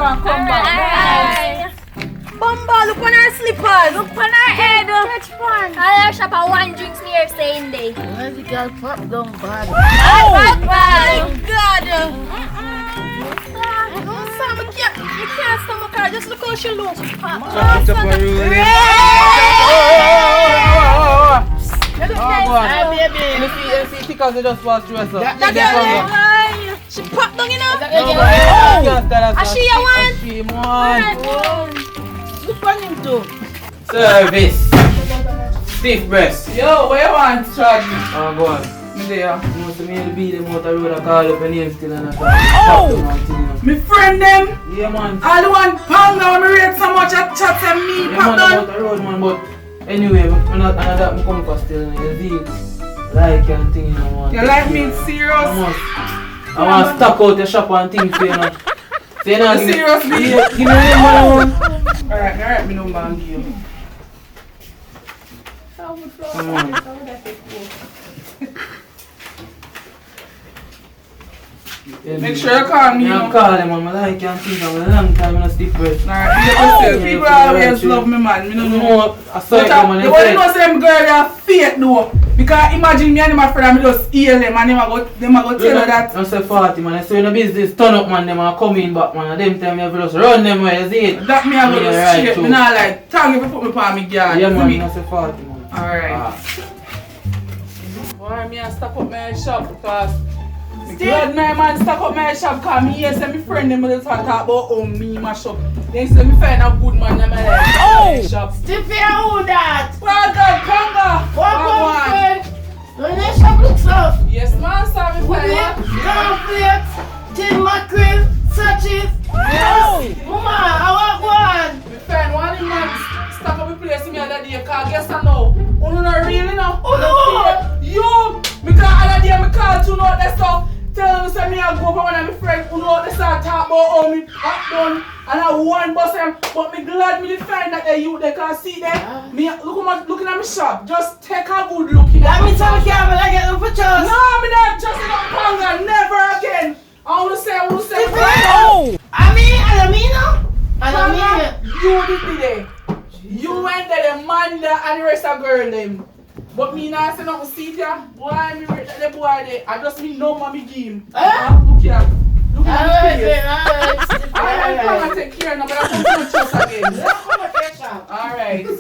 and come back. Alright. Bamba, look on her slippers. Look on her head. Catch fun. I'll shop a one drinks near saying day. Where's the girl pop down bad? Oh My God. No, Sam, I can't stomach her. Just look how she looks. Hi, baby. See because they just passed through us. That girl, she popped down, you know. Oh! She a one. She one. Look on him too. Service. Stiff breast. Yo, where you want to charge me? Oh, go on. Me there. You must have beat them out the road and call up your name still and Me friend them. Yeah, man. All the one pound now, me rate so much at chat and me Yeah, pop man, down. out the road, man. But anyway, I'm not that I'm coming for still. You see it. Like and thing, you know, man. You like me serious? I want to stock out your shop and things for you know. So you know, Seriously? give me the number. Alright, me number and give you. Come on. Make sure you call me. I'm calling, man. I like and think I'm a long time in a stiff breast. Alright, people always love me, man. Me no know. No, I saw it, But man. the one you know say them girl are fake though. Because imagine me and my friend and me just heal them and them a go tell her that. I say 40, man. I say in the business, turn up, man. Them are coming back, man. Them time you have to just run them way, you see it? That me a go Yeah, just right, straight. true. Me not like, thank you for put me on me guard. Yeah, You man. see I me? say 40, man. Alright. Why me a stop up my shop because me glad my man stop up my shop because me hear say my friend them will talk about how me mash up. Then say me find a good man in my life. Shop. Still fear who that? Well done, Conga. What Go one on. friend? When the shop looks up, Yes, man, sorry for with it, that. cornflakes, tin mackerel, sausages. Yes. Mama, I want one. My friend, one of man stop up my place me the other day because guess I know. Uno not really know. Yo, because the other day me call to know that stuff. Tell them say me I go for one of my friends who know they start talk about how me act done and I one bus them. But me glad me did find that they you they can see them. Me looking at my shop. Just take a good look in That means I can't get them for chance. No, me not just in a panga, never again. I wanna say. I mean, Panga, you did today. You went there, the man there and the rest of girl them. But me not say nothing see ya. Why me rate the boy there? I just me number me game. Look here. Look at me face. I take care now, but I come to trust again.